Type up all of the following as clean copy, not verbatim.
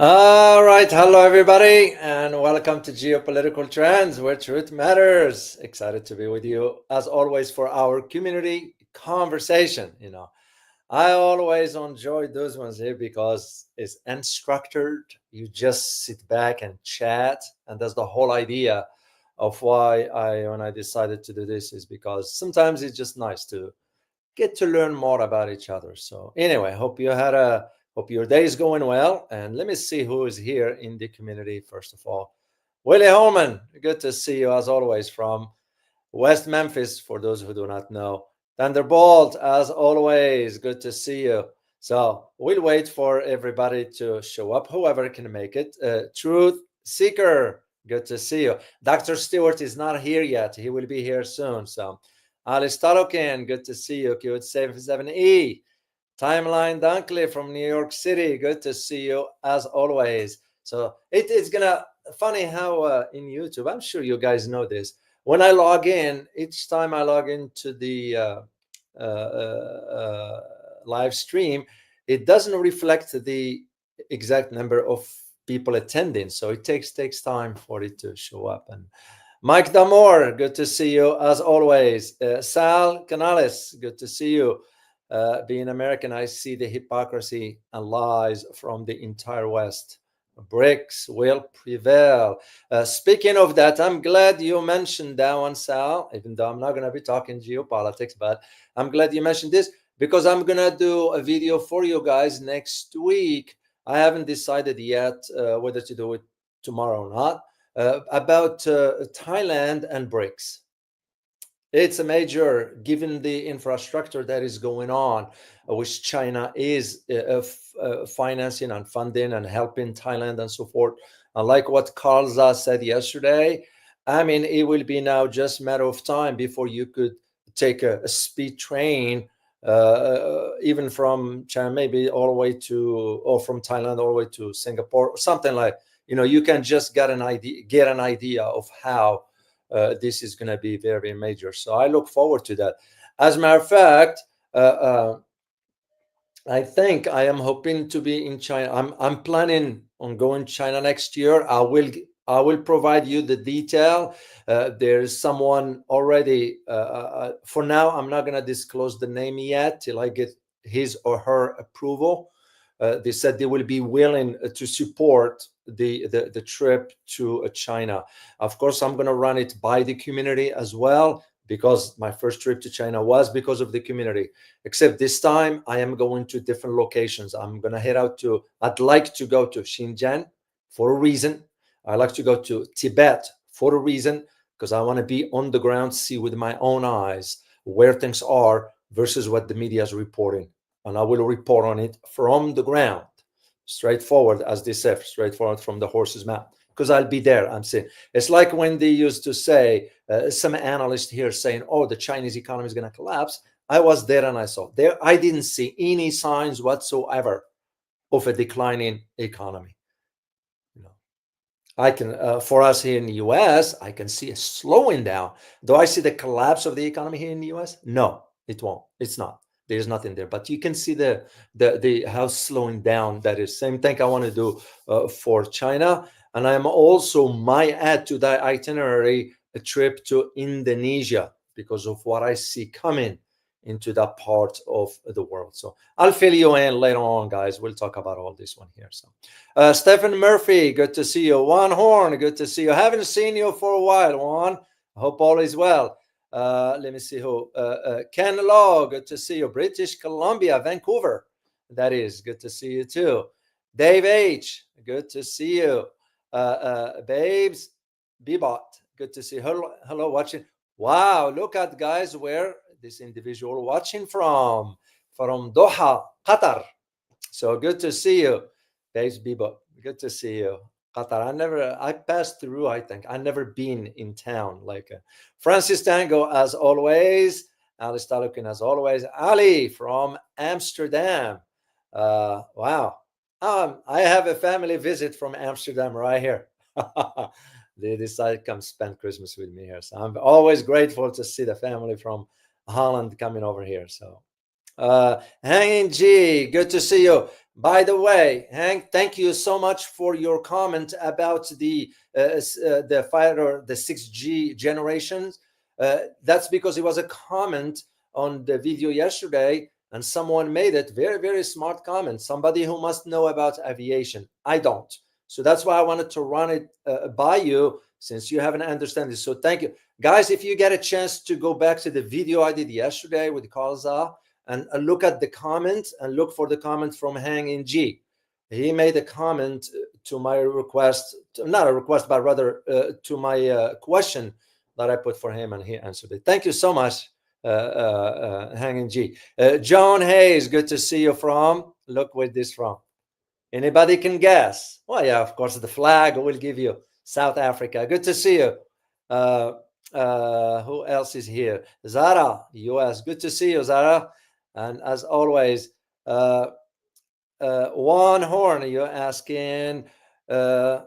All right, hello everybody, and welcome to Geopolitical Trends, where truth matters. Excited to be with you as always for our community conversation. I always enjoy those ones here because it's unstructured. You just sit back and chat, and that's the whole idea of why when I decided to do this, is because sometimes it's just nice to get to learn more about each other. So anyway, hope your day is going well. And let me see who is here in the community. First of all, Willie Holman, good to see you as always from West Memphis. For those who do not know, Thunderbolt, as always, good to see you. So we'll wait for everybody to show up, whoever can make it. Truth Seeker, good to see you. Dr. Stewart is not here yet. He will be here soon. So Alice Talokin, good to see you. Q77E. Timeline Dunkley from New York City, good to see you as always. So it's gonna funny how in YouTube, I'm sure you guys know this. When I log in, each time I log into the live stream, it doesn't reflect the exact number of people attending. So it takes time for it to show up. And Mike Damore, good to see you as always. Sal Canales, good to see you. Being American, I see the hypocrisy and lies from the entire West. BRICS will prevail. Speaking of that, I'm glad you mentioned that one, Sal, even though I'm not going to be talking geopolitics, but I'm glad you mentioned this because I'm going to do a video for you guys next week. I haven't decided yet whether to do it tomorrow or not, about Thailand and BRICS. It's a major, given the infrastructure that is going on, which China is financing and funding and helping Thailand and so forth. And like what Carl said yesterday, I mean, it will be now just a matter of time before you could take a speed train, even from China, maybe all the way to, or from Thailand all the way to Singapore, or something like, you can just get an idea of how this is going to be very, very major. So I look forward to that. As a matter of fact, I think I am hoping to be in China. I'm planning on going to China next year. I will provide you the detail. There's someone already. For now, I'm not going to disclose the name yet till I get his or her approval. They said they will be willing to support the trip to China. Of course, I'm going to run it by the community as well, because my first trip to China was because of the community. Except this time, I am going to different locations. I'm going to head out to, I'd like to go to Xinjiang for a reason. I like to go to Tibet for a reason, because I want to be on the ground, see with my own eyes where things are versus what the media is reporting. And I will report on it from the ground, straightforward, as they say, straightforward from the horse's mouth, because I'll be there. I'm saying it's like when they used to say, some analyst here saying, "Oh, the Chinese economy is going to collapse." I was there and I saw there. I didn't see any signs whatsoever of a declining economy. I can, for us here in the U.S., I can see a slowing down. Do I see the collapse of the economy here in the U.S.? No, it won't. It's not. There's nothing there, but you can see the how slowing down that is. Same thing I want to do for China, and I'm also might add to that itinerary a trip to Indonesia because of what I see coming into that part of the world. So I'll fill you in later on, guys. We'll talk about all this one here. So Stephen Murphy, good to see you. Juan Horn, good to see you. Haven't seen you for a while, Juan. I hope all is well. Let me see who. Ken Law, good to see you. British Columbia, Vancouver. That is good to see you too. Dave H, good to see you. Babes Bebot, good to see you. Hello, watching. Wow, look at, guys, where this individual watching from Doha, Qatar. So good to see you, Babes Bebot. Good to see you. Qatar. I passed through, I think. I've never been in town. Like Francis Tango, as always. Alice Talukin, as always. Ali from Amsterdam. Wow. I have a family visit from Amsterdam right here. They decided to come spend Christmas with me here. So I'm always grateful to see the family from Holland coming over here. So Hanging G, good to see you. By the way, Hank, thank you so much for your comment about the fighter, the 6G generations. That's because it was a comment on the video yesterday, and someone made it very, very smart comment. Somebody who must know about aviation. I don't. So that's why I wanted to run it by you, since you haven't understand this. So thank you. Guys, if you get a chance to go back to the video I did yesterday with Kalza, and look at the comment and look for the comment from Hang in G. He made a comment to my request, not a request, but rather to my question that I put for him, and he answered it. Thank you so much, Hang in G. John Hayes, good to see you from. Look where this from. Anybody can guess? Well, yeah, of course, the flag will give you South Africa. Good to see you. Who else is here? Zara, US. Good to see you, Zara. And as always, Juan Horn, you're asking, let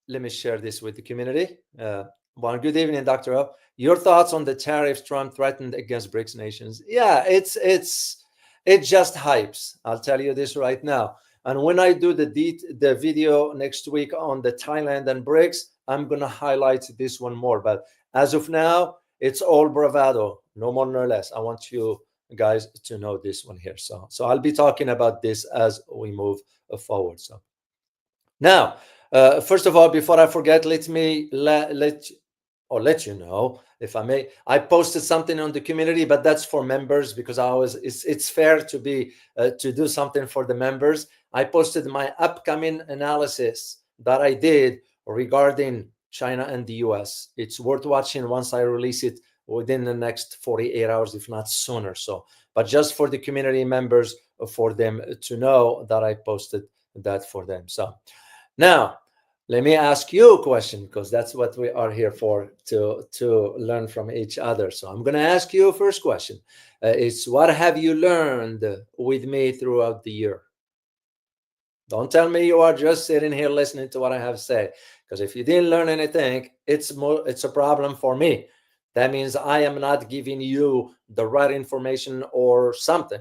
me share this with the community. Juan, good evening, Dr. O. Your thoughts on the tariffs Trump threatened against BRICS nations? Yeah, it just hypes. I'll tell you this right now. And when I do the video next week on the Thailand and BRICS, I'm going to highlight this one more. But as of now, it's all bravado, no more, no less. I want you guys to know this one here. So I'll be talking about this as we move forward. So now, first of all, before I forget, let me let you know, if I may, I posted something on the community, but that's for members, because it's fair to be to do something for the members. I posted my upcoming analysis that I did regarding China and the US. It's worth watching once I release it within the next 48 hours, if not sooner. So, but just for the community members, for them to know that I posted that for them. So now, let me ask you a question, because that's what we are here for, to learn from each other. So I'm going to ask you a first question. It's, what have you learned with me throughout the year? Don't tell me you are just sitting here listening to what I have to say, because if you didn't learn anything, it's a problem for me. That means I am not giving you the right information or something.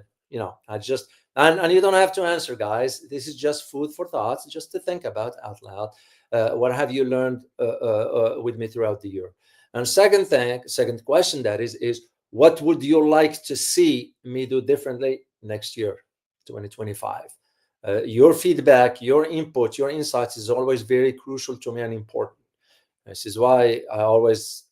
I just, and you don't have to answer, guys. This is just food for thoughts, just to think about out loud. What have you learned with me throughout the year? And second question, that is what would you like to see me do differently next year, 2025? Your feedback, your input, your insights is always very crucial to me and important. This is why I always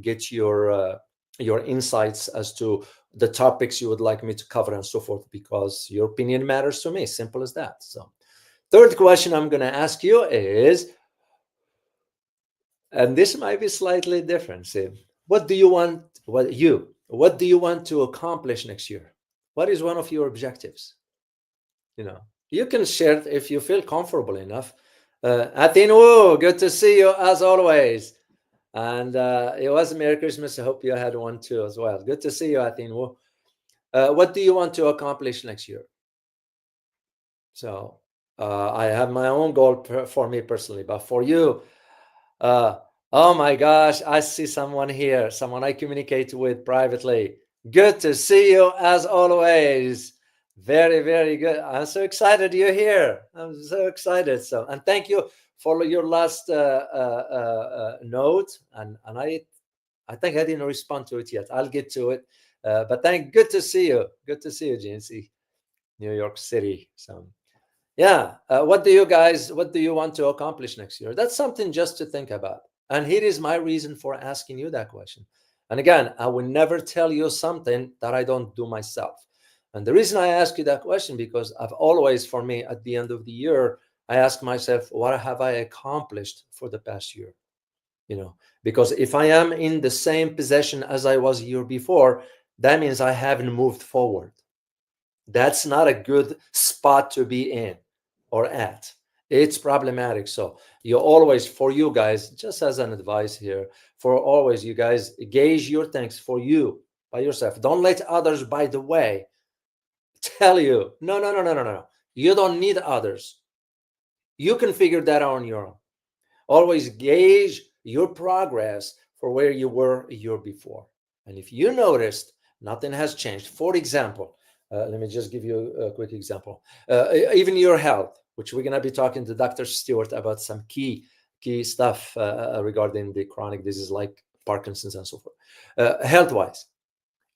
get your insights as to the topics you would like me to cover and so forth, because your opinion matters to me. Simple as that. So, third question I'm going to ask you is, and this might be slightly different. See, what do you want? What do you want to accomplish next year? What is one of your objectives? You can share it if you feel comfortable enough. Atin Wu, good to see you as always. And it was Merry Christmas. I hope you had one too as well. Good to see you, Atin Wu. What do you want to accomplish next year? So I have my own goal for me personally, but for you, oh my gosh, I see someone here, someone I communicate with privately. Good to see you as always. Very, very good. I'm so excited you're here. I'm so excited. So, and thank you for your last note. And I think I didn't respond to it yet. I'll get to it. But good to see you. Good to see you, GNC, New York City. So, yeah. What do you want to accomplish next year? That's something just to think about. And here is my reason for asking you that question. And again, I will never tell you something that I don't do myself. And the reason I ask you that question, because I've always, for me, at the end of the year, I ask myself, what have I accomplished for the past year? Because if I am in the same position as I was a year before, that means I haven't moved forward. That's not a good spot to be in or at. It's problematic. So you always, for you guys, just as an advice here, for always, you guys gauge your things for you by yourself. Don't let others, by the way, tell you, no. You don't need others. You can figure that out on your own. Always gauge your progress for where you were a year before. And if you noticed nothing has changed, for example, Let me just give you a quick example. Even your health, which we're going to be talking to Dr. Stewart about some key stuff regarding the chronic disease like Parkinson's and so forth. Health wise,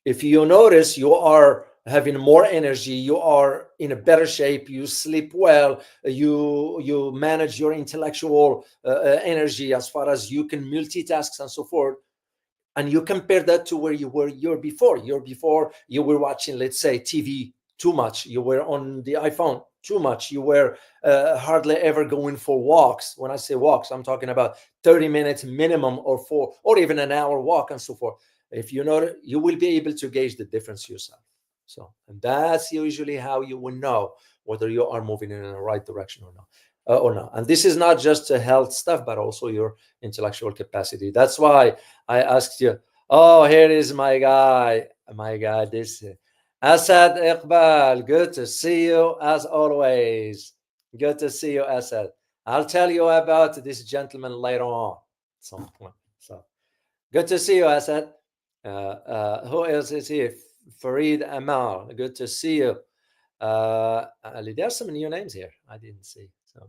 if you notice you are having more energy, you are in a better shape, you sleep well, you manage your intellectual energy as far as you can multitask and so forth, and you compare that to where you were year before you were watching, let's say, TV too much, you were on the iPhone too much, you were hardly ever going for walks. When I say walks, I'm talking about 30 minutes minimum, or even an hour walk and so forth. If you know, you will be able to gauge the difference yourself. So, and that's usually how you will know whether you are moving in the right direction or not. And this is not just health stuff, but also your intellectual capacity. That's why I asked you. Oh, here is my guy. My guy, this Asad Iqbal. Good to see you as always. Good to see you, Asad. I'll tell you about this gentleman later on. So good to see you, Asad. Who else is here? Farid Amal. Good to see you. Ali, there's some new names here I didn't see. So,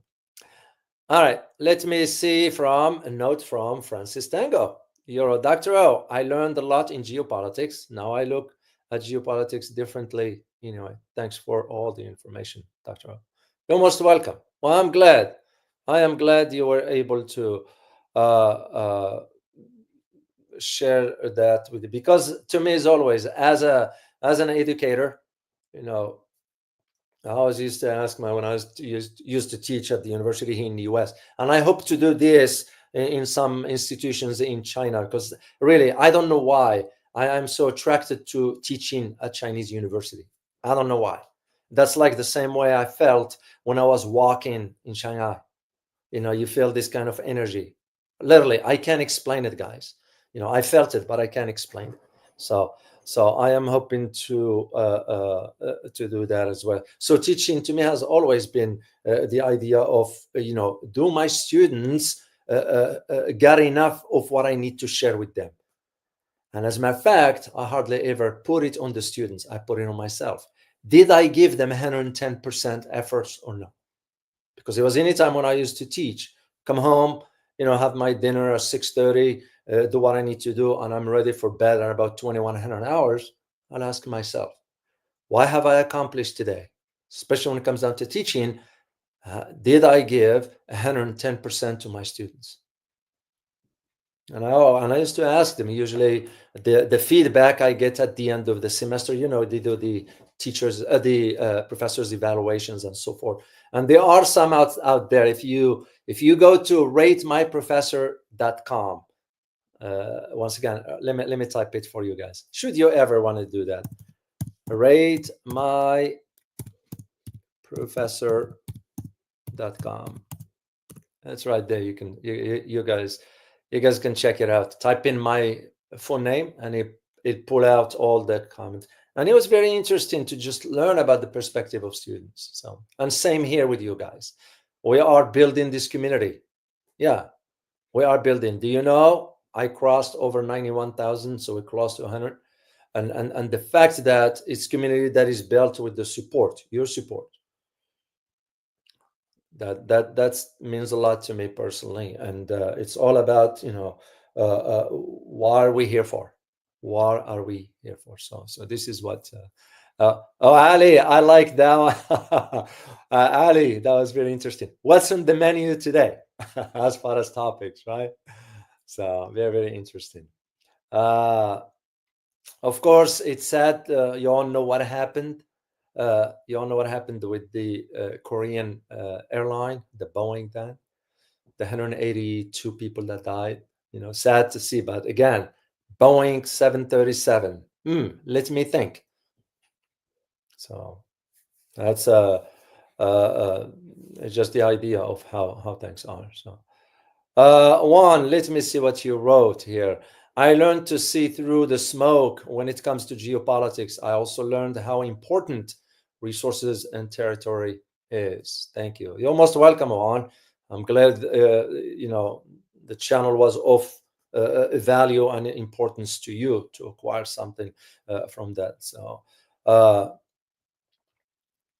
all right, let me see from a note from Francis Tango. You're a Dr. O. I learned a lot in geopolitics. Now I look at geopolitics differently. Anyway, thanks for all the information, Dr. O. You're most welcome. Well, I'm glad. I am glad you were able to share that with you, because to me, as always, as an educator, you know, I always used to ask when I was used to teach at the university here in the US, and I hope to do this in some institutions in China, because really, I don't know why I'm so attracted to teaching at Chinese university. I don't know why. That's like the same way I felt when I was walking in Shanghai. You feel this kind of energy. Literally, I can't explain it, guys. I felt it, but I can't explain it. So I am hoping to do that as well. So teaching to me has always been the idea of do my students get enough of what I need to share with them? And as a matter of fact, I hardly ever put it on the students. I put it on myself. Did I give them 110% efforts or no? Because it was any time when I used to teach, come home, have my dinner at 6:30, do what I need to do, and I'm ready for bed at about 2100 hours. I'll ask myself, why have I accomplished today? Especially when it comes down to teaching, did I give 110% to my students? And I used to ask them, usually the feedback I get at the end of the semester, they do the professors evaluations and so forth. And there are some out there. If you go to ratemyprofessor.com, once again, let me type it for you guys. Should you ever want to do that, ratemyprofessor.com. That's right there. You can you guys can check it out. Type in my full name, and it pull out all the comments. And it was very interesting to just learn about the perspective of students. So, and same here with you guys. We are building this community. Yeah, we are building. Do you know I crossed over 91,000, so we crossed to 100, and the fact that it's community that is built with the support, your support. That means a lot to me personally, and it's all about what are we here for? What are we here for? So this is what. Oh, Ali, I like that one. Ali, that was very interesting. What's on the menu today, as far as topics, right? So very interesting. Of course, it's sad. You all know what happened. You all know what happened with the Korean airline, the Boeing, that the 182 people that died. Sad to see, but again, Boeing 737. Let me think. So that's just the idea of how things are. So Juan, let me see what you wrote here. I learned to see through the smoke when it comes to geopolitics. I also learned how important resources and territory is. Thank you. You're most welcome, Juan. I'm glad the channel was of value and importance to you to acquire something from that. So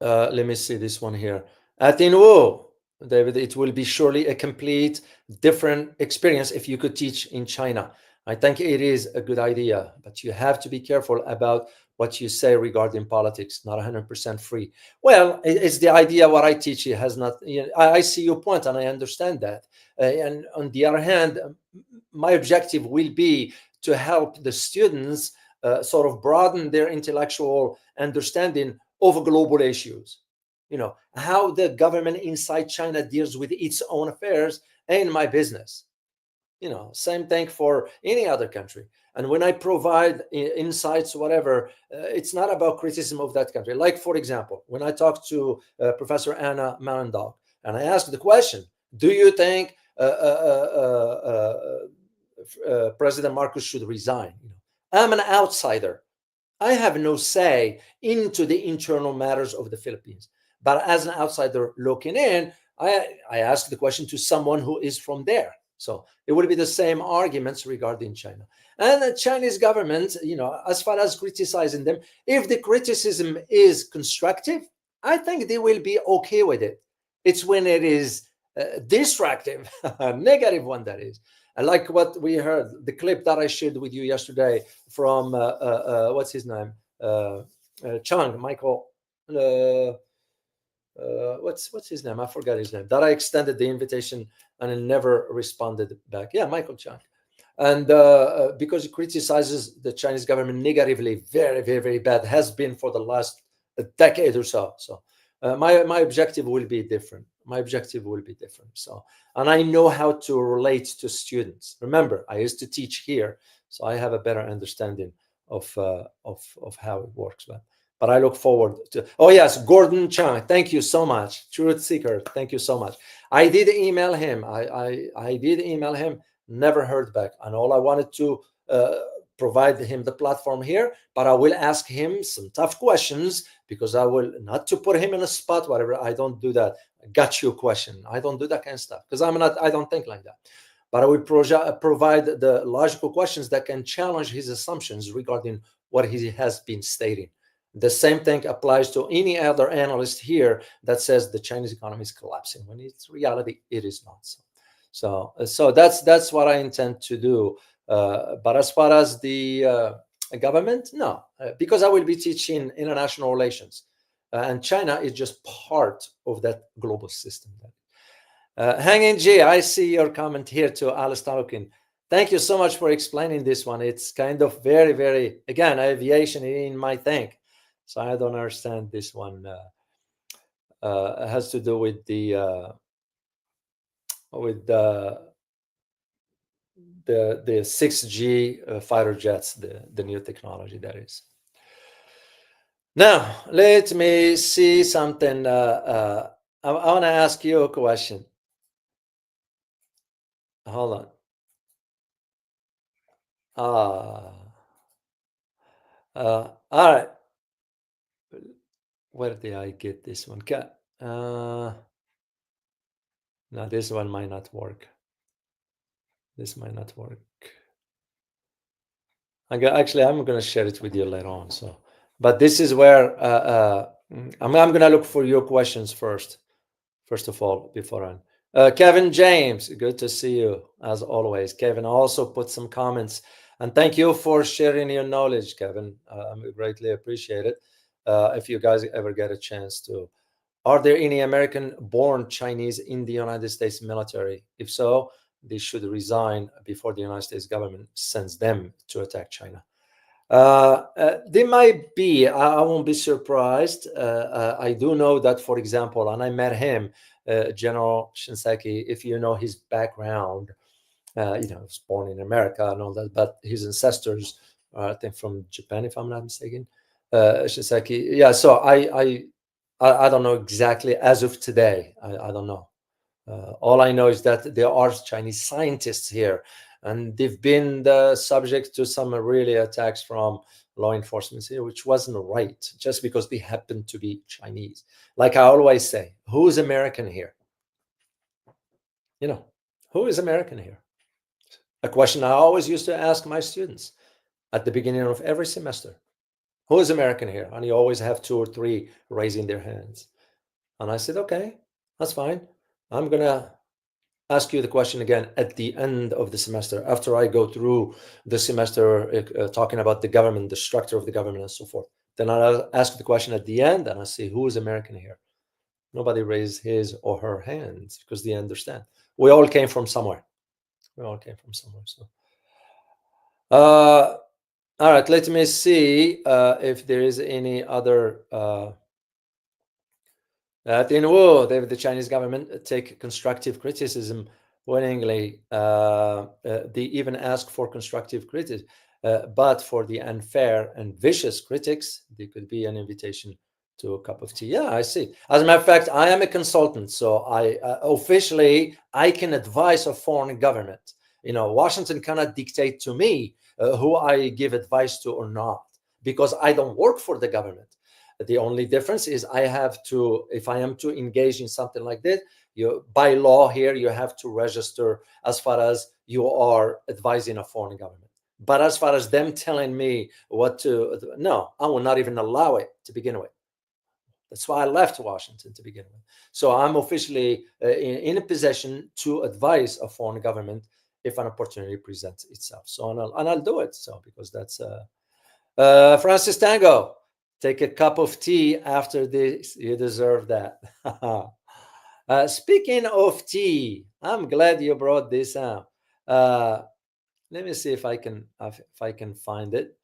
Let me see this one here. At Inwo, David, it will be surely a complete different experience if you could teach in China. I think it is a good idea, but you have to be careful about what you say regarding politics. Not 100% free. Well, it's the idea. What I teach you has not. I see your point, and I understand that. And on the other hand, my objective will be to help the students sort of broaden their intellectual understanding of global issues. How the government inside China deals with its own affairs and my business. Same thing for any other country. And when I provide insights, whatever, it's not about criticism of that country. Like, for example, when I talked to Professor Anna Marendal, and I asked the question, do you think President Marcos should resign? I'm an outsider. I have no say into the internal matters of the Philippines. But as an outsider looking in, I ask the question to someone who is from there. So it would be the same arguments regarding China. And the Chinese government, as far as criticizing them, if the criticism is constructive, I think they will be okay with it. It's when it is destructive, a negative one, that is. I like what we heard, the clip that I shared with you yesterday from what's his name, Chung Michael. What's his name? I forgot his name. That I extended the invitation and he never responded back. Yeah, Michael Chung. And because he criticizes the Chinese government negatively, very, very, very bad, has been for the last decade or so. So my objective will be different. My objective will be different. So, and I know how to relate to students. Remember, I used to teach here, so I have a better understanding of how it works. But I look forward to. Oh yes, Gordon Chang. Thank you so much, Truth Seeker. Thank you so much. I did email him. I did email him. Never heard back. And all I wanted to provide him the platform here, but I will ask him some tough questions because I will not to put him in a spot, whatever. I don't do that. Got you question. I don't do that kind of stuff because I don't think like that. But I will provide the logical questions that can challenge his assumptions regarding what he has been stating. The same thing applies to any other analyst here that says the Chinese economy is collapsing when it's reality it is not. So that's what I intend to do. But as far as the government, no, because I will be teaching international relations, and China is just part of that global system. Hanging G, I see your comment here to Alice Tolkien. Thank you so much for explaining this one. It's kind of very, very, again, aviation in my thing. So I don't understand this one. It has to do with the 6G fighter jets, the new technology that is. Now, let me see something. I want to ask you a question. Hold on. All right. Where did I get this one? No, this one might not work. This might not work. Actually, I'm going to share it with you later on. So, but this is where I'm going to look for your questions first of all, beforehand. Kevin James, good to see you as always. Kevin also put some comments, and thank you for sharing your knowledge, Kevin. I greatly appreciate it. If you guys ever get a chance to, are there any American-born Chinese in the United States military? If so, they should resign before the United States government sends them to attack China. They might be. I won't be surprised. I do know that, for example, and I met him, General Shinseki. If you know his background, he was born in America and all that, but his ancestors are, I think, from Japan, if I'm not mistaken. Shinseki. Yeah. So I don't know exactly as of today. I don't know. All I know is that there are Chinese scientists here, and they've been the subject to some really attacks from law enforcement here, which wasn't right, just because they happen to be Chinese. Like I always say, who is American here? Who is American here? A question I always used to ask my students at the beginning of every semester. Who is American here? And you always have 2 or 3 raising their hands. And I said, okay, that's fine. I'm going to ask you the question again at the end of the semester, after I go through the semester talking about the government, the structure of the government, and so forth. Then I'll ask the question at the end, and I'll say, who is American here? Nobody raised his or her hands because they understand. We all came from somewhere. We all came from somewhere. So, all right, let me see if there is any other. The Chinese government take constructive criticism willingly. They even ask for constructive criticism, but for the unfair and vicious critics, there could be an invitation to a cup of tea. Yeah, I see. As a matter of fact, I am a consultant, so I officially I can advise a foreign government. Washington cannot dictate to me who I give advice to or not, because I don't work for the government. The only difference is I have to, if I am to engage in something like this, by law here, you have to register as far as you are advising a foreign government. But as far as them telling me what to, no, I will not even allow it to begin with. That's why I left Washington to begin with. So I'm officially in a position to advise a foreign government if an opportunity presents itself. So, and I'll do it. So, because that's Francis Tango. Take a cup of tea after this. You deserve that. Speaking of tea, I'm glad you brought this up. Let me see if I can find it.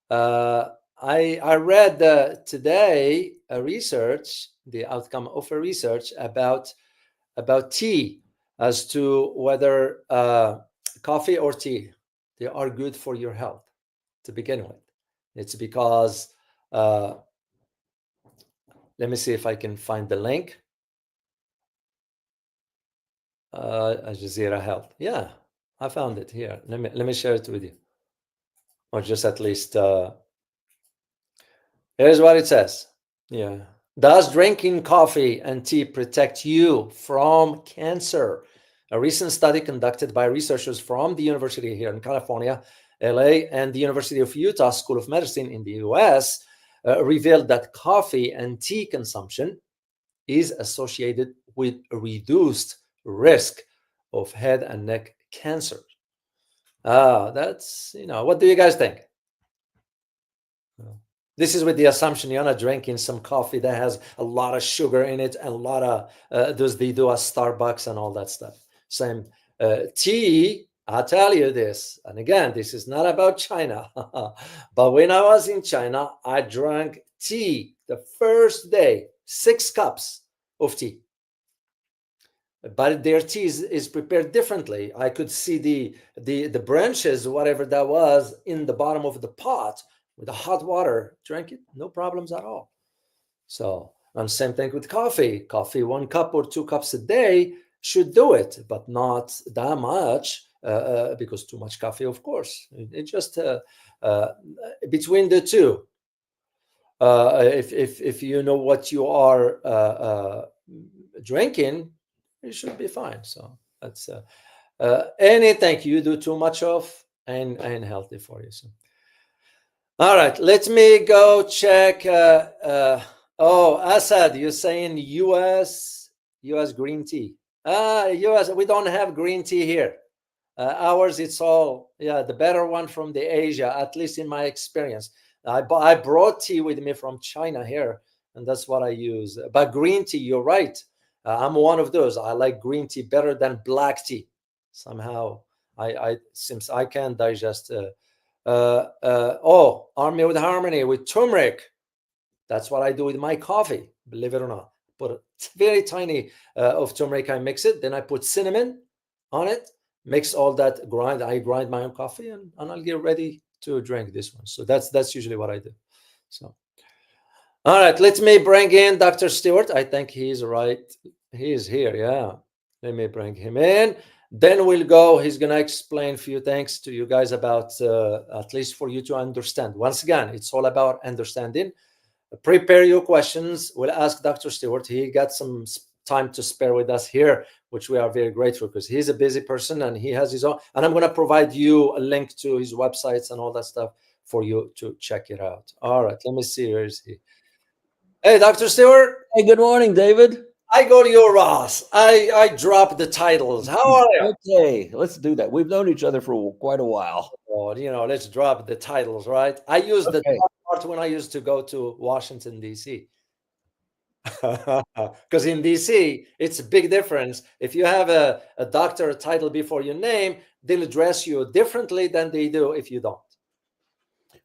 I read today a research, the outcome of a research about tea, as to whether coffee or tea, they are good for your health to begin with. It's because let me see if I can find the link. Al Jazeera Health. Yeah, I found it here. Let me share it with you, or just at least. Here's what it says. Yeah. Does drinking coffee and tea protect you from cancer? A recent study conducted by researchers from the University here in California, LA, and the University of Utah School of Medicine in the US revealed that coffee and tea consumption is associated with a reduced risk of head and neck cancer. That's, what do you guys think? This is with the assumption you're not drinking some coffee that has a lot of sugar in it and a lot of they do a Starbucks and all that stuff. Same tea. I'll tell you this, and again, this is not about China, but when I was in China, I drank tea the first day, 6 cups of tea. But their tea is prepared differently. I could see the branches, whatever that was, in the bottom of the pot with the hot water. Drank it, no problems at all. So, and same thing with coffee. Coffee, 1 cup or 2 cups a day should do it, but not that much, because too much coffee, of course. It just between the two. If you know what you are drinking, it should be fine. So that's anything you do too much of and healthy for you. So, all right, let me go check. Asad, you're saying US green tea. US, we don't have green tea here. Ours, it's all the better one from the Asia, at least in my experience. I brought tea with me from China here, and that's what I use. But green tea, you're right. I'm one of those. I like green tea better than black tea. Somehow, since I can't digest. Army with Harmony with turmeric. That's what I do with my coffee. Believe it or not, put a very tiny of turmeric. I mix it, then I put cinnamon on it. Mix all that. I grind my own coffee, and I'll get ready to drink this one. So that's usually what I do. So. All right, let me bring in Dr. Stewart. I think he's right. He's here, yeah. Let me bring him in. Then we'll go. He's going to explain a few things to you guys about, at least for you to understand. Once again, it's all about understanding. Prepare your questions. We'll ask Dr. Stewart. He got some time to spare with us here, which we are very grateful, because he's a busy person and he has his own. And I'm going to provide you a link to his websites and all that stuff for you to check it out. All right, let me see. Where is he? Hey, Dr. Stewart. Hey, good morning, David. I go to you, Ross. I drop the titles. How are you? Okay, let's do that. We've known each other for quite a while. Oh, let's drop the titles, right? I use the Okay. top part when I used to go to Washington, D.C. Because in DC, it's a big difference. If you have a doctor title before your name, they'll address you differently than they do if you don't.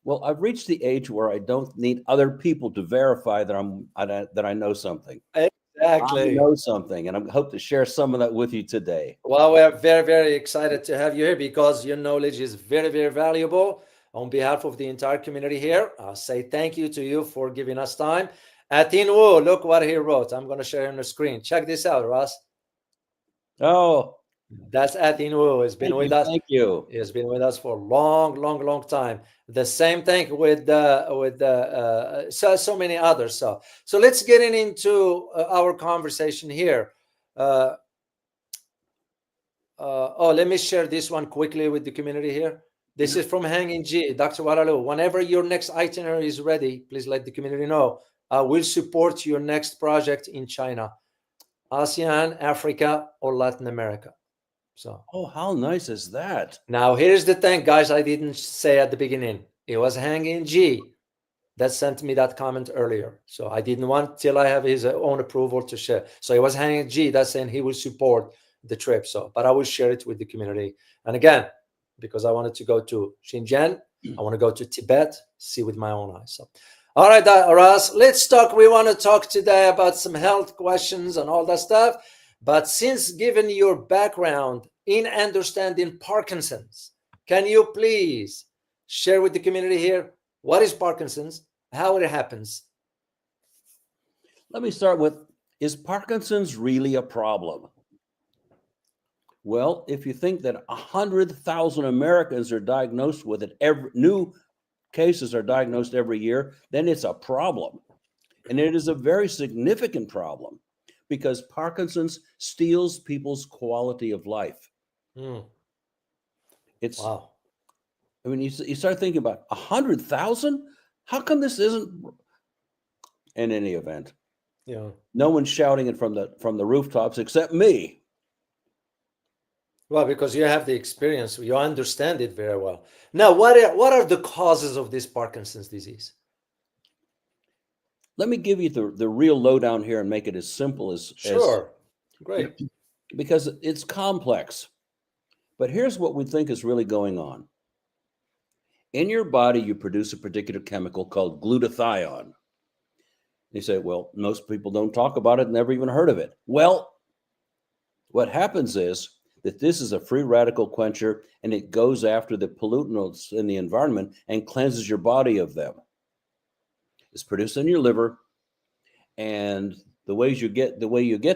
Well, I've reached the age where I don't need other people to verify that I know something. I Exactly. know something, and I hope to share some of that with you today. Well, we're very, very excited to have you here because your knowledge is very, very valuable. On behalf of the entire community here, I'll say thank you to you for giving us time. Atin Wu, look what he wrote. I'm going to share on the screen. Check this out, Ross. Oh, That's Atin Wu. He's been thank with you, us. thank you. He has been with us for a long, long, long time. The same thing with so many others. So let's get into our conversation here. Let me share this one quickly with the community here. This is from Hanging G, Dr. Waralu. Whenever your next itinerary is ready, please let the community know. We'll support your next project in China, ASEAN, Africa, or Latin America. So, Oh, how nice is that? now here's the thing, guys. I didn't say at the beginning. It was Hanging G that sent me that comment earlier. So I didn't want till I have his own approval to share. So it was Hanging G that's saying he will support the trip. So, but I will share it with the community. And again, because I wanted to go to Xinjiang, I want to go to Tibet, see with my own eyes. So, all right, Ras, let's talk. We want to talk today about some health questions and all that stuff. But since given your background in understanding Parkinson's, can you please share with the community here what is Parkinson's, how it happens? Let me start with, is Parkinson's really a problem? Well, if you think that 100,000 Americans are diagnosed with it, new cases are diagnosed every year, then it's a problem. And it is a very significant problem because Parkinson's steals people's quality of life. It's, Wow. I mean, you start thinking about 100,000? How come this isn't, in any event? Yeah. No one's shouting it from the rooftops except me. Well, because you have the experience, you understand it very well. Now, what are the causes of this Parkinson's disease? Let me give you the real lowdown here and make it as simple as Sure. Great. because it's complex. But here's what we think is really going on. In your body, you produce a particular chemical called glutathione. You say, well, most people don't talk about it, never even heard of it. Well, what happens is that this is a free radical quencher, and it goes after the pollutants in the environment and cleanses your body of them. It's produced in your liver, and the way you get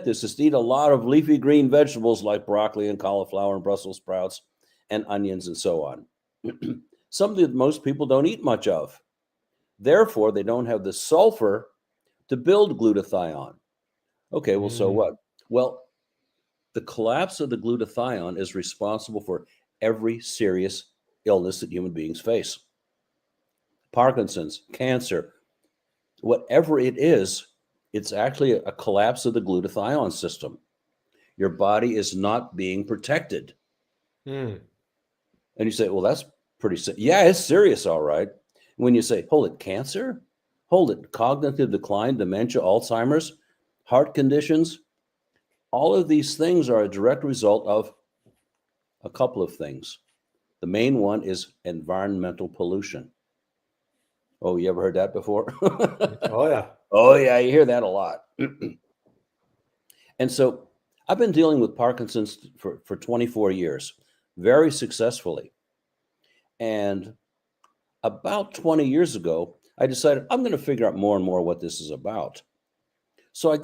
this is to eat a lot of leafy green vegetables like broccoli and cauliflower and Brussels sprouts and onions and so on. Something that most people don't eat much of. Therefore, they don't have the sulfur to build glutathione. Okay, well, so what? Well, the collapse of the glutathione is responsible for every serious illness that human beings face. Parkinson's, cancer, whatever it is, it's actually a collapse of the glutathione system. Your body is not being protected. And you say, well, that's pretty serious. Yeah, it's serious, all right. When you say, hold it, cancer? Hold it, cognitive decline, dementia, Alzheimer's, heart conditions, all of these things are a direct result of a couple of things. The main one is environmental pollution. Oh, you ever heard that before? Oh, yeah. Oh, yeah, you hear that a lot. And so I've been dealing with Parkinson's for 24 years, very successfully. And about 20 years ago, I decided I'm going to figure out more and more what this is about. So I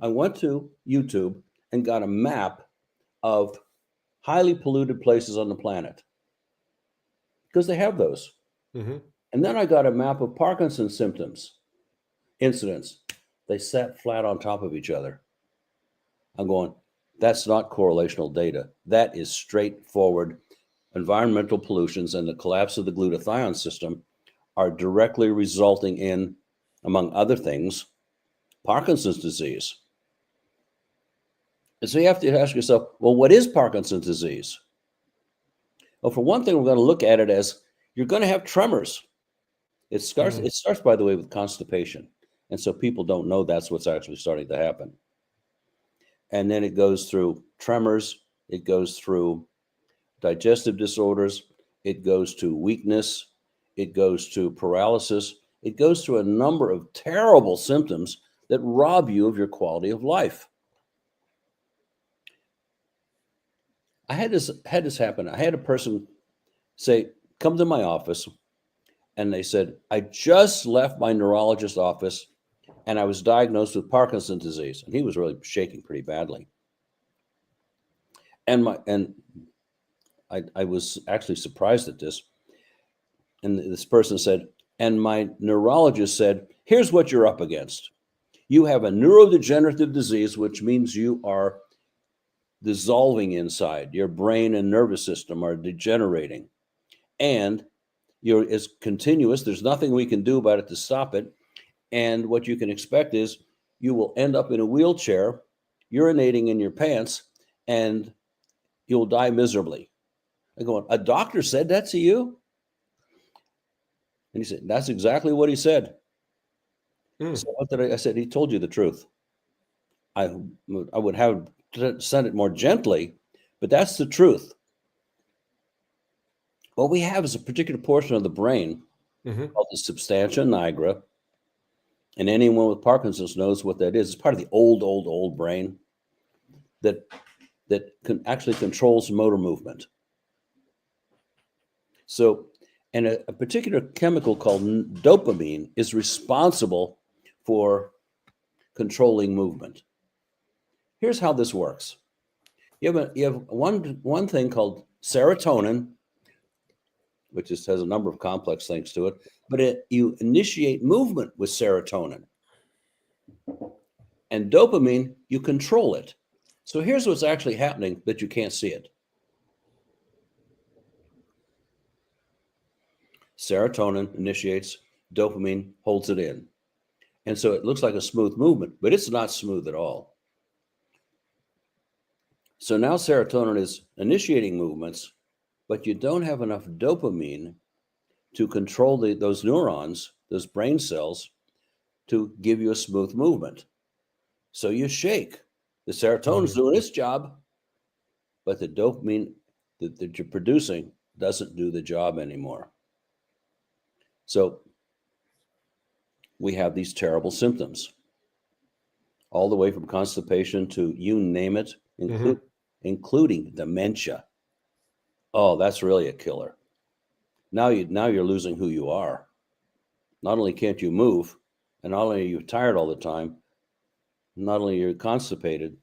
went to YouTube and got a map of highly polluted places on the planet because they have those. And then I got a map of Parkinson's symptoms, incidents. They sat flat on top of each other. I'm going, that's not correlational data. That is straightforward environmental pollutions and the collapse of the glutathione system are directly resulting in, among other things, Parkinson's disease. And so you have to ask yourself, well, what is Parkinson's disease? Well, for one thing, we're going to look at it as you're going to have tremors. It starts, by the way, with constipation. And so people don't know that's what's actually starting to happen. And then it goes through tremors. It goes through digestive disorders. It goes to weakness. It goes to paralysis. It goes through a number of terrible symptoms that rob you of your quality of life. I had this happen. I had a person say, come to my office. And they said, I just left my neurologist's office and I was diagnosed with Parkinson's disease. And he was really shaking pretty badly. And I was actually surprised at this. And this person said, and my neurologist said, here's what you're up against. You have a neurodegenerative disease, which means you are dissolving inside. Your brain and nervous system are degenerating. And it's continuous. There's nothing we can do about it to stop it. And what you can expect is you will end up in a wheelchair, urinating in your pants, and you'll die miserably. I go, a doctor said that to you? And he said, that's exactly what he said. So what did I said, he told you the truth. I would have said it more gently, but that's the truth. What we have is a particular portion of the brain called the substantia nigra. And anyone with Parkinson's knows what that is. It's part of the old brain that actually controls motor movement. So, and a particular chemical called dopamine is responsible for controlling movement. Here's how this works. You have one thing called serotonin, which just has a number of complex things to it, but you initiate movement with serotonin. And dopamine, you control it. So here's what's actually happening that you can't see it. Serotonin initiates, dopamine holds it in. And so it looks like a smooth movement, but it's not smooth at all. So now serotonin is initiating movements, but you don't have enough dopamine to control those neurons, those brain cells, to give you a smooth movement. So you shake. The serotonin's doing its job, but the dopamine that you're producing doesn't do the job anymore. So we have these terrible symptoms, all the way from constipation to you name it, including dementia. Oh, that's really a killer. Now you're losing who you are. Not only can't you move, and not only are you tired all the time, not only are you constipated,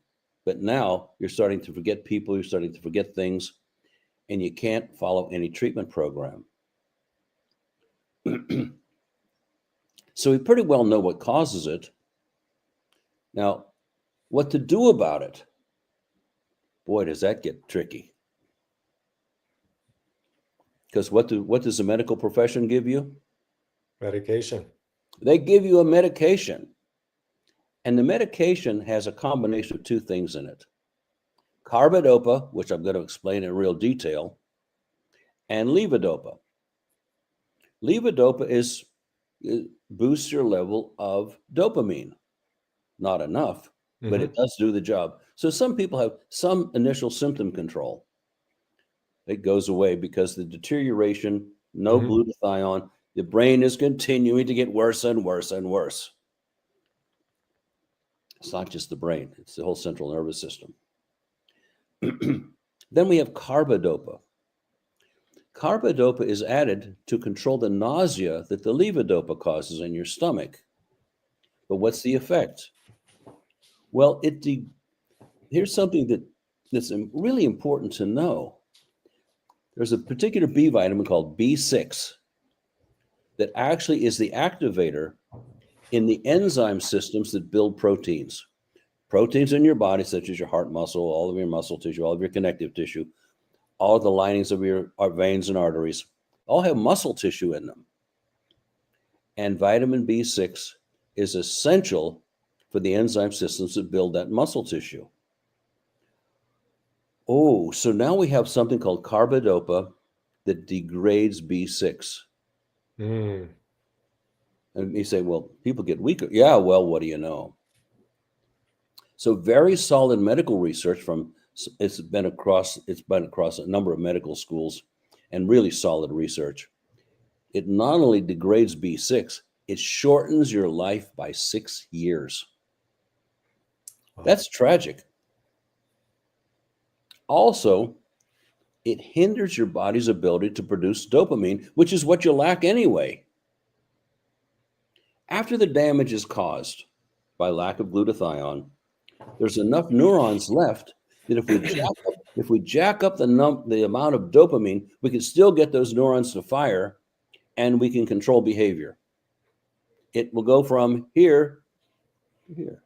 but now you're starting to forget people, you're starting to forget things, and you can't follow any treatment program. So we pretty well know what causes it. Now, what to do about it? Boy, does that get tricky. Because what does the medical profession give you? Medication. They give you a medication. And the medication has a combination of two things in it. Carbidopa, which I'm going to explain in real detail, and levodopa. Levodopa boosts your level of dopamine. Not enough, but it does do the job. So some people have some initial symptom control. It goes away because the deterioration, no glutathione, the brain is continuing to get worse and worse and worse. It's not just the brain, it's the whole central nervous system. Then we have carbidopa. Carbidopa is added to control the nausea that the levodopa causes in your stomach. But what's the effect? Well, here's something that's really important to know. There's a particular B vitamin called B6 that actually is the activator in the enzyme systems that build proteins. Proteins in your body, such as your heart muscle, all of your muscle tissue, all of your connective tissue, all the linings of our veins and arteries, all have muscle tissue in them. And vitamin B6 is essential for the enzyme systems that build that muscle tissue. Oh, so now we have something called carbidopa that degrades B6. Mm. And you say, well, people get weaker. Yeah, well, what do you know? So very solid medical research it's been across a number of medical schools and really solid research. It not only degrades B6, it shortens your life by 6 years. Wow. That's tragic. Also, it hinders your body's ability to produce dopamine, which is what you lack anyway. After the damage is caused by lack of glutathione, there's enough neurons left that if we jack up the amount of dopamine, we can still get those neurons to fire, and we can control behavior. It will go from here to here.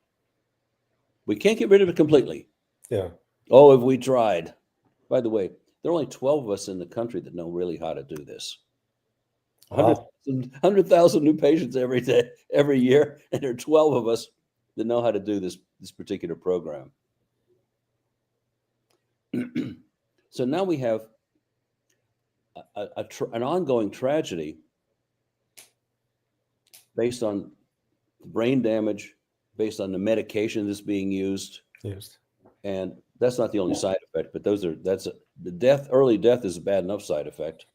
We can't get rid of it completely. Yeah. Oh, have we tried? By the way, there are only 12 of us in the country that know really how to do this. Wow. 100,000 new patients every day, every year, and there are 12 of us that know how to do this particular program. So now we have an ongoing tragedy based on brain damage, based on the medication that's being used. Yes. And that's not the only side effect, but early death is a bad enough side effect.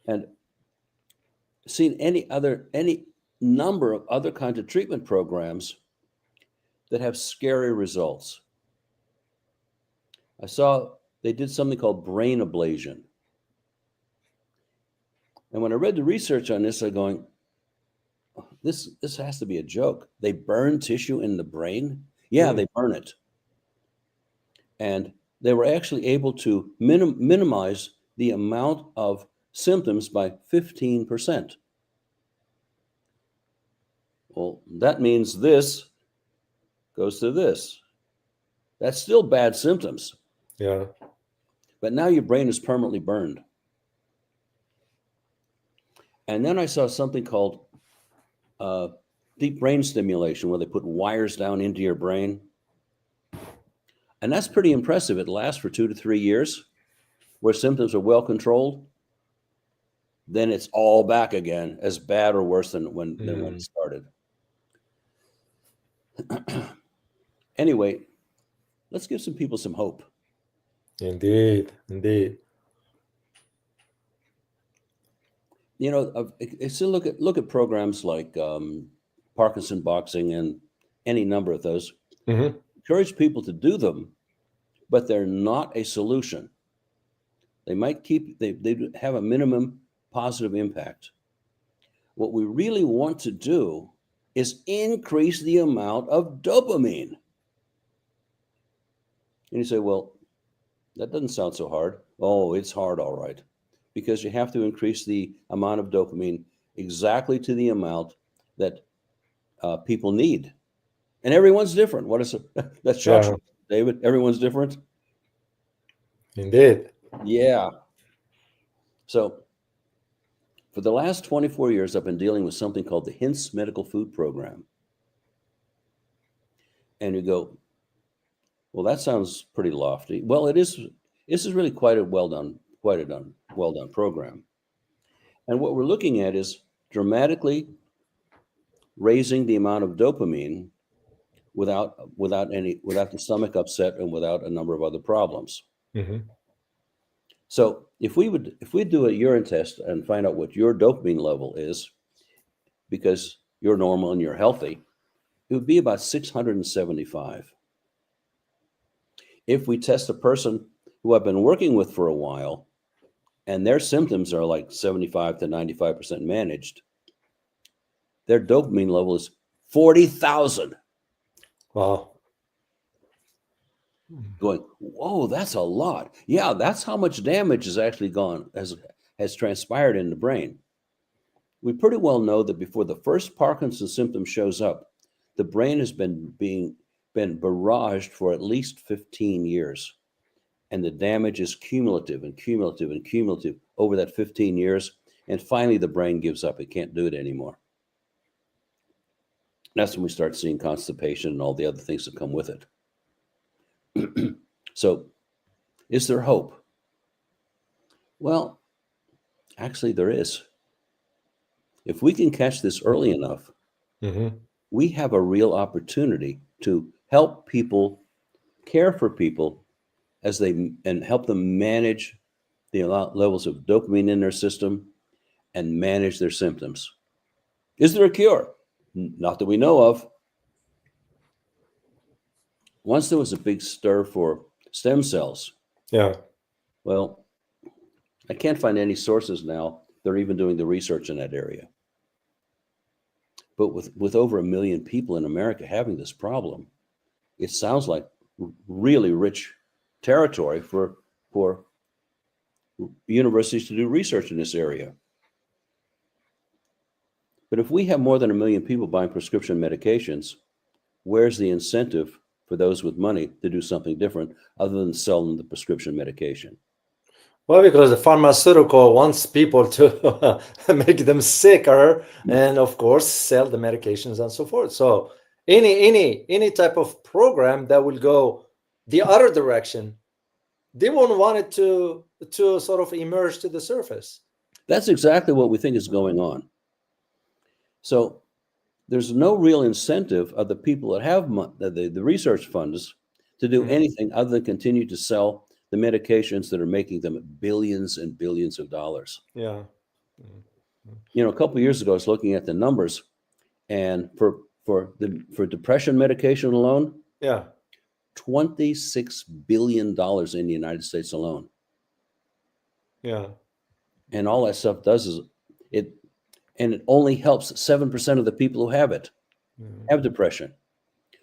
And seen any number of other kinds of treatment programs that have scary results. I saw they did something called brain ablation. And when I read the research on this, I'm going, this has to be a joke. They burn tissue in the brain? Yeah, they burn it. And they were actually able to minimize the amount of symptoms by 15%. Well, that means this goes to this. That's still bad symptoms. Yeah. But now your brain is permanently burned. And then I saw something called deep brain stimulation, where they put wires down into your brain. And that's pretty impressive. It lasts for 2 to 3 years, where symptoms are well controlled. Then it's all back again, as bad or worse than when it started. Anyway, let's give some people some hope. Indeed. Indeed. You know, so look at programs like Parkinson boxing and any number of those. Mm-hmm. Encourage people to do them, but they're not a solution. They might they have a minimum positive impact. What we really want to do is increase the amount of dopamine. And you say, well, that doesn't sound so hard. Oh, it's hard, all right. Because you have to increase the amount of dopamine exactly to the amount that people need. And everyone's different. What is it? That's shocking, David. Everyone's different. Indeed. Yeah. So for the last 24 years, I've been dealing with something called the HINTS Medical Food Program. And you go, well, that sounds pretty lofty. Well, it is. This is really quite a well done program. And what we're looking at is dramatically raising the amount of dopamine without the stomach upset and without a number of other problems. Mm-hmm. So if we do a urine test and find out what your dopamine level is, because you're normal and you're healthy, it would be about 675. If we test a person who I've been working with for a while, and their symptoms are like 75 to 95% managed, their dopamine level is 40,000. Wow. Going, whoa, that's a lot. Yeah, that's how much damage has actually has transpired in the brain. We pretty well know that before the first Parkinson symptom shows up, the brain has been been barraged for at least 15 years. And the damage is cumulative and cumulative and cumulative over that 15 years. And finally, the brain gives up. It can't do it anymore. That's when we start seeing constipation and all the other things that come with it. So, is there hope? Well, actually, there is. If we can catch this early enough, we have a real opportunity to help people, care for people and help them manage the levels of dopamine in their system and manage their symptoms. Is there a cure? Not that we know of. Once there was a big stir for stem cells. Yeah. Well, I can't find any sources now that are even doing the research in that area. But with over 1 million people in America having this problem, it sounds like really rich territory for universities to do research in this area. But if we have more than 1 million people buying prescription medications, where's the incentive for those with money to do something different other than sell them the prescription medication? Well, because the pharmaceutical wants people to make them sicker and, of course, sell the medications and so forth. So any type of program that will go the other direction, they won't want it to sort of emerge to the surface. That's exactly what we think is going on. So there's no real incentive of the people that have the research funds to do anything other than continue to sell the medications that are making them billions and billions of dollars. Yeah. You know, a couple of years ago, I was looking at the numbers, and for depression medication alone, Yeah. $26 billion in the United States alone. Yeah. And all that stuff does is it only helps 7% of the people who have it, have depression.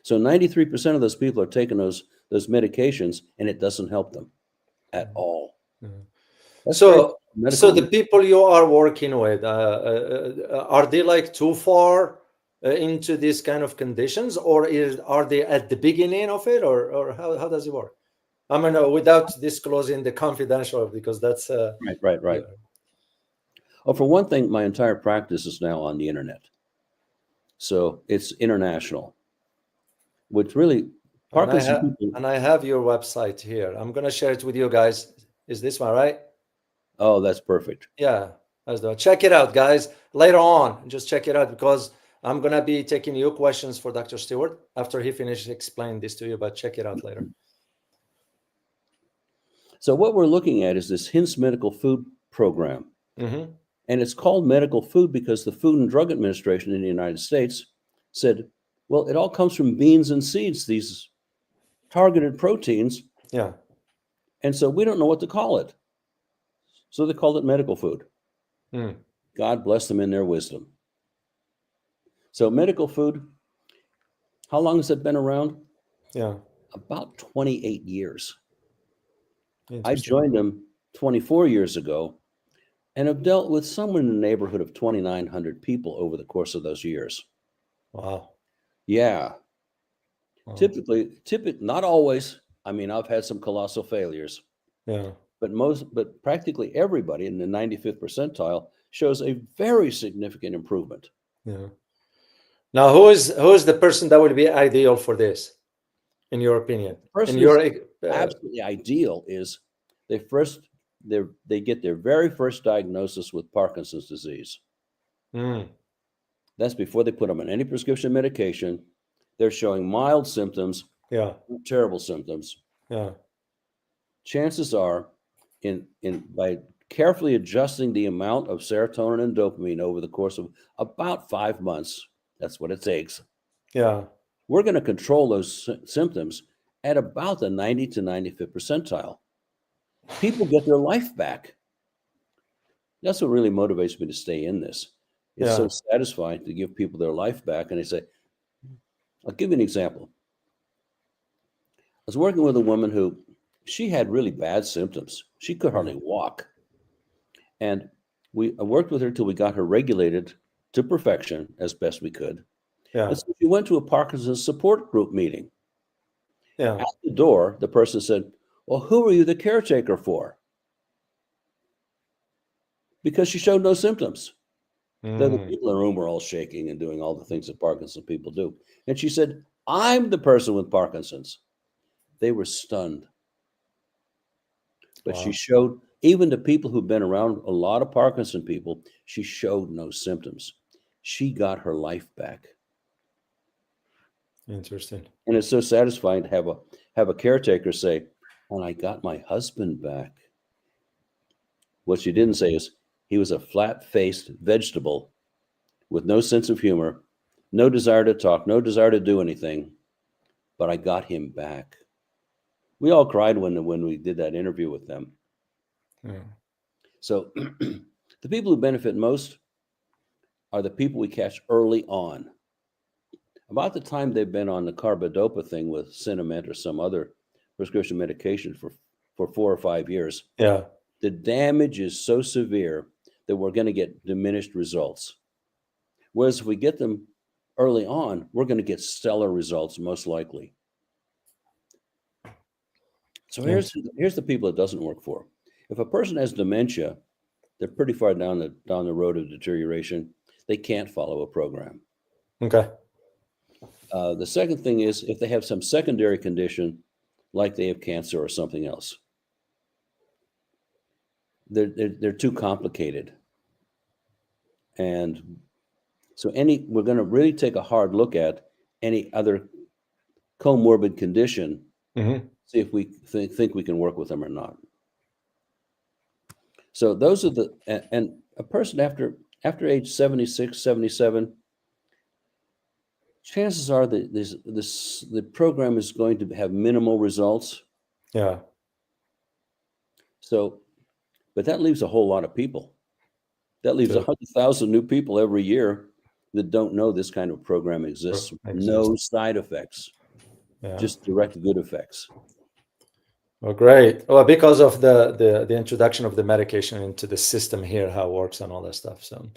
So 93% of those people are taking those medications, and it doesn't help them at all. So the people you are working with, are they like too far into these kind of conditions, or are they at the beginning of it, or how does it work? I mean, without disclosing the confidential, because that's right. Yeah. Well, for one thing, my entire practice is now on the internet, so it's international. Which really, Parkinson and I have your website here. I'm gonna share it with you guys. Is this one right? Oh, that's perfect. Yeah, check it out, guys. Later on, just check it out, because I'm gonna be taking your questions for Dr. Stewart after he finishes explaining this to you. But check it out later. So what we're looking at is this HINTS medical food program. And it's called medical food because the Food and Drug Administration in the United States said, well, it all comes from beans and seeds, these targeted proteins. Yeah. And so we don't know what to call it. So they called it medical food. God bless them in their wisdom. So medical food, how long has it been around? Yeah. About 28 years. I joined them 24 years ago and have dealt with somewhere in the neighborhood of 2,900 people over the course of those years. Wow. Yeah. Wow. Typically, not always. I mean, I've had some colossal failures. Yeah. But practically everybody in the 95th percentile shows a very significant improvement. Yeah. Now, who is the person that would be ideal for this, in your opinion? Absolutely ideal is they get their very first diagnosis with Parkinson's disease. That's before they put them on any prescription medication. They're showing mild symptoms. Yeah. Terrible symptoms. Yeah. Chances are, by carefully adjusting the amount of serotonin and dopamine over the course of about 5 months, that's what it takes. Yeah. We're going to control those symptoms at about the 90 to 95th percentile. People get their life back. That's what really motivates me to stay in this. It's so satisfying to give people their life back. And they say, I'll give you an example. I was working with a woman who, she had really bad symptoms. She could hardly walk. And I worked with her till we got her regulated to perfection as best we could. Yeah. And so she went to a Parkinson's support group meeting. Yeah. At the door, the person said, "Well, who are you the caretaker for?" Because she showed no symptoms. The Mm. people in the room were all shaking and doing all the things that Parkinson people do. And she said, "I'm the person with Parkinson's." They were stunned. But she Wow. showed, even to people who've been around a lot of Parkinson people, she showed no symptoms. She got her life back. Interesting. And it's so satisfying to have a caretaker say, "And I got my husband back." What she didn't say is he was a flat-faced vegetable with no sense of humor, no desire to talk, no desire to do anything, but I got him back. We all cried when we did that interview with them. Yeah. So the people who benefit most are the people we catch early on. About the time they've been on the carbidopa thing with Cinnament or some other prescription medication for 4 or 5 years, Yeah. the damage is so severe that we're going to get diminished results. Whereas if we get them early on, we're going to get stellar results most likely. So here's the people it doesn't work for. If a person has dementia, they're pretty far down the road of deterioration. They can't follow a program. Okay. The second thing is if they have some secondary condition, like they have cancer or something else, they're too complicated. And so we're going to really take a hard look at any other comorbid condition, Hmm. see if we think we can work with them or not. So those are and a person after age 76, 77, chances are that the program is going to have minimal results. Yeah. So, but that leaves a whole lot of people. That leaves True. 100,000 new people every year that don't know this kind of program exists. True. Exist. No side effects, Yeah. just direct good effects. Well, great. Well, because of the introduction of the medication into the system here, how it works and all that stuff. So,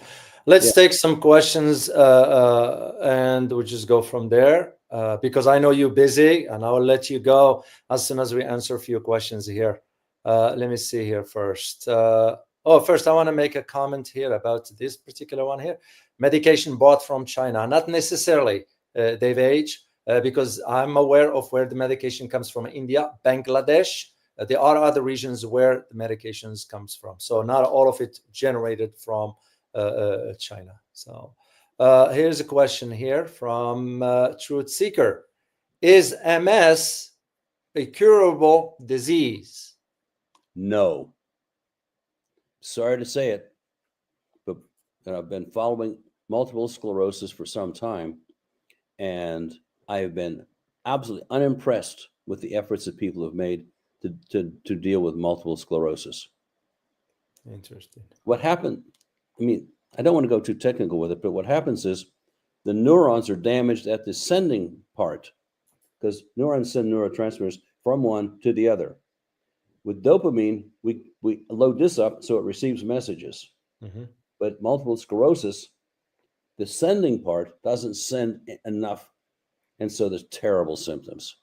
let's Yeah. take some questions and we'll just go from there. Because I know you're busy, and I will let you go as soon as we answer a few questions here. Let me see here first. First, I want to make a comment here about this particular one here. Medication bought from China, not necessarily, Dave H. Because I'm aware of where the medication comes from: India, Bangladesh. There are other regions where the medications comes from. So not all of it generated from China. So here's a question here from Truth Seeker. Is MS a curable disease? No. Sorry to say it, but I've been following multiple sclerosis for some time, and I have been absolutely unimpressed with the efforts that people have made to deal with multiple sclerosis. Interesting. What happened, I mean, I don't want to go too technical with it, but what happens is the neurons are damaged at the sending part because neurons send neurotransmitters from one to the other. With dopamine, we load this up so it receives messages. Mm-hmm. But multiple sclerosis, the sending part doesn't send enough. And so there's terrible symptoms.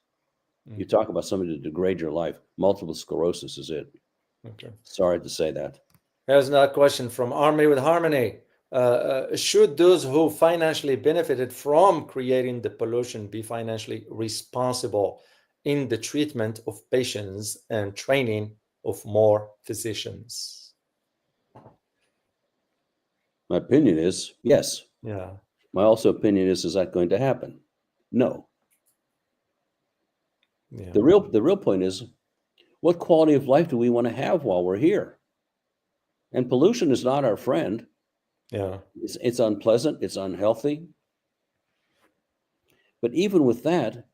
You talk about something to degrade your life. Multiple sclerosis is it. Okay. Sorry to say that. Here's another question from Army with Harmony. Should those who financially benefited from creating the pollution be financially responsible in the treatment of patients and training of more physicians? My opinion is yes. Yeah. My also opinion is that going to happen? No. Yeah. The real point is, what quality of life do we want to have while we're here? And pollution is not our friend. Yeah. It's unpleasant. It's unhealthy. But even with that,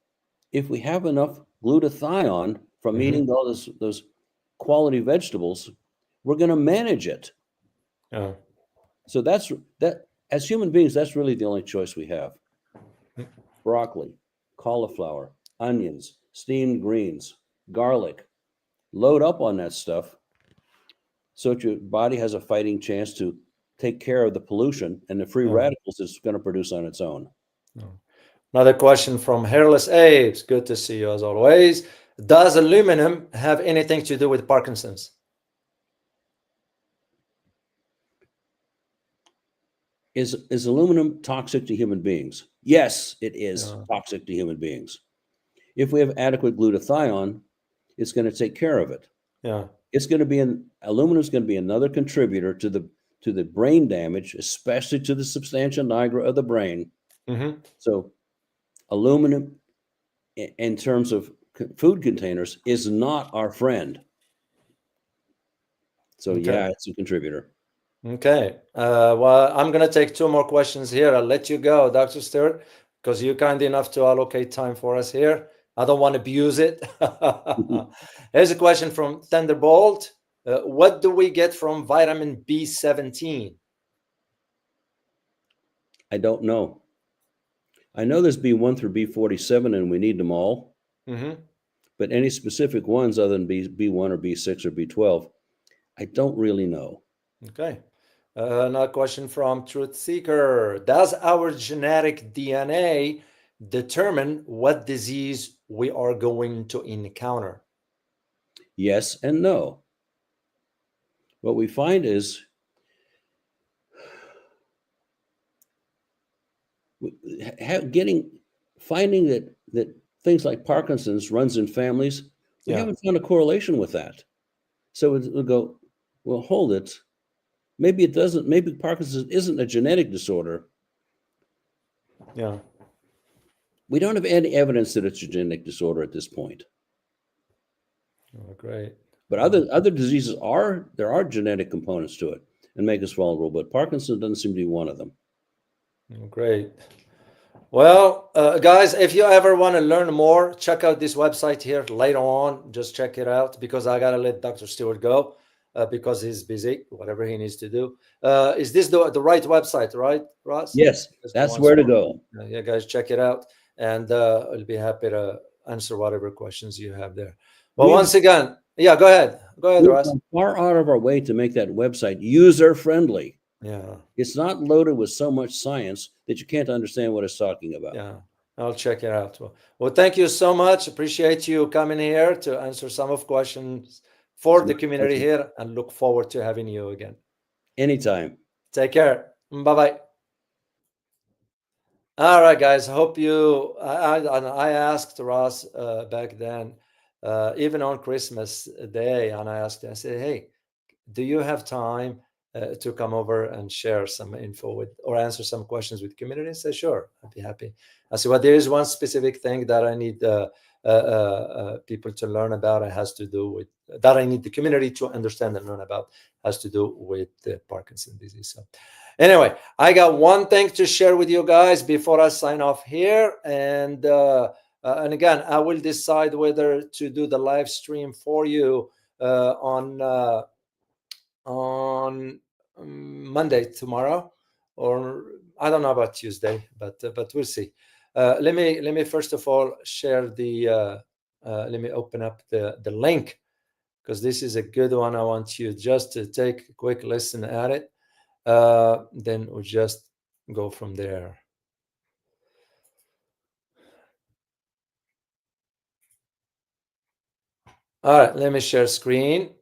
if we have enough glutathione from eating all those quality vegetables, we're going to manage it. Yeah. So that as human beings, that's really the only choice we have. Broccoli, cauliflower, onions, steamed greens, garlic. Load up on that stuff so that your body has a fighting chance to take care of the pollution and the free Yeah. radicals it's going to produce on its own. Yeah. Another question from Hairless Apes. Good to see you as always. Does aluminum have anything to do with Parkinson's? Is aluminum toxic to human beings? Yes, it is Yeah. toxic to human beings. If we have adequate glutathione, it's going to take care of it. Yeah. It's going to be aluminum is going to be another contributor to the brain damage, especially to the substantia nigra of the brain. Mm-hmm. So, aluminum, in terms of food containers, is not our friend. So, Okay. yeah, it's a contributor. Okay. Well, I'm going to take two more questions here. I'll let you go, Dr. Stewart, because you're kind enough to allocate time for us here. I don't want to abuse it. Here's a question from Thunderbolt. What do we get from vitamin B17? I don't know. I know there's B1 through B47, and we need them all. Mm-hmm. But any specific ones other than B1 or B6 or B12, I don't really know. Okay. Another question from Truth Seeker. Does our genetic DNA determine what disease we are going to encounter? Yes and no. What we find is finding that things like Parkinson's runs in families. We Yeah. haven't found a correlation with that. So we'll go, well, hold it. Maybe it doesn't. Maybe Parkinson's isn't a genetic disorder. Yeah. We don't have any evidence that it's a genetic disorder at this point. Oh, great. But other diseases there are genetic components to it and make us vulnerable. But Parkinson's doesn't seem to be one of them. Oh, great. Well, guys, if you ever want to learn more, check out this website here later on. Just check it out because I got to let Dr. Stewart go because he's busy, whatever he needs to do. Is this the right website, right, Ross? Yes, that's where to go. Yeah, guys, check it out. And I'll be happy to answer whatever questions you have there. Well, once again, yeah, go ahead. Go ahead, Ross. We're far out of our way to make that website user-friendly. Yeah. It's not loaded with so much science that you can't understand what it's talking about. Yeah, I'll check it out. Well, thank you so much. Appreciate you coming here to answer some of questions for the community here, and look forward to having you again. Anytime. Take care. Bye-bye. All right, guys. Hope you. I asked Ross back then, even on Christmas Day, and I said, "Hey, do you have time to come over and share some info with or answer some questions with community?" I said, "Sure, I'd be happy." I said, "Well, there is one specific thing that I need people to learn about. It has to do with that. I need the community to understand and learn about. Has to do with the Parkinson disease." So, anyway, I got one thing to share with you guys before I sign off here, and again, I will decide whether to do the live stream for you on Monday tomorrow, or I don't know about Tuesday, but we'll see. Let me first of all share the. Let me open up the link because this is a good one. I want you just to take a quick listen at it. Then we'll just go from there. All right, let me share screen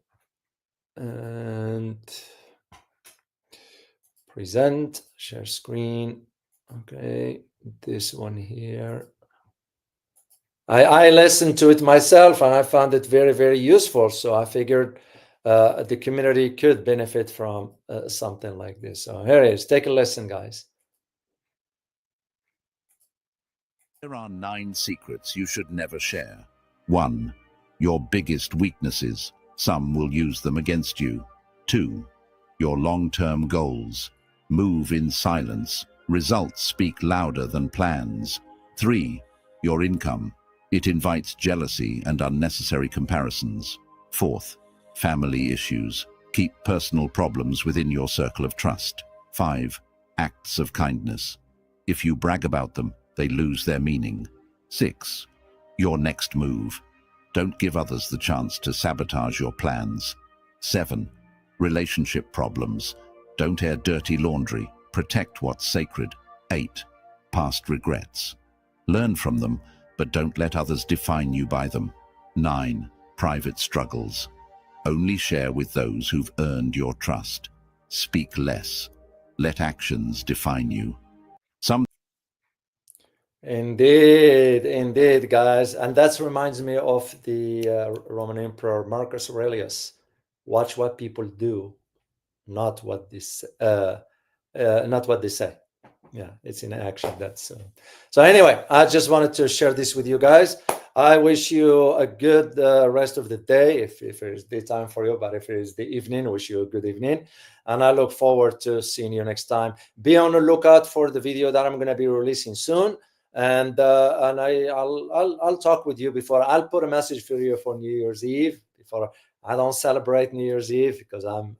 and present, share screen. Okay, this one here. I listened to it myself and I found it very, very useful. So I figured the community could benefit from something like this. So here it is. Take a listen, guys. There are 9 secrets you should never share. 1. Your biggest weaknesses. Some will use them against you. 2. Your long-term goals. Move in silence. Results speak louder than plans. 3. Your income. It invites jealousy and unnecessary comparisons. 4th, family issues. Keep personal problems within your circle of trust. 5. Acts of kindness. If you brag about them, they lose their meaning. 6. Your next move. Don't give others the chance to sabotage your plans. 7. Relationship problems. Don't air dirty laundry. Protect what's sacred. 8. Past regrets. Learn from them, but don't let others define you by them. 9. Private struggles. Only share with those who've earned your trust. Speak less. Let actions define you. Indeed, guys. And that reminds me of the Roman Emperor Marcus Aurelius. Watch what people do, not what not what they say. Yeah, it's in action. That's so. Anyway, I just wanted to share this with you guys. I wish you a good rest of the day, if it is daytime for you, but if it is the evening, I wish you a good evening. And I look forward to seeing you next time. Be on the lookout for the video that I'm going to be releasing soon. And I'll talk with you before. I'll put a message for you for New Year's Eve. Before, I don't celebrate New Year's Eve because I'm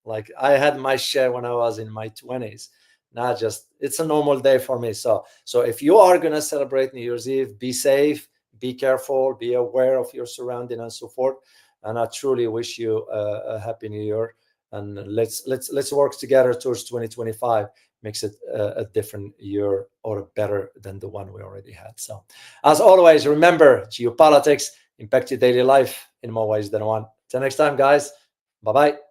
like, I had my share when I was in my 20s. Not just, it's a normal day for me. So if you are going to celebrate New Year's Eve, be safe, be careful, be aware of your surrounding and so forth. And I truly wish you a happy New Year. And let's work together towards 2025. Makes it a different year or better than the one we already had. So as always, remember, geopolitics impact your daily life in more ways than one. Till next time, guys. Bye-bye.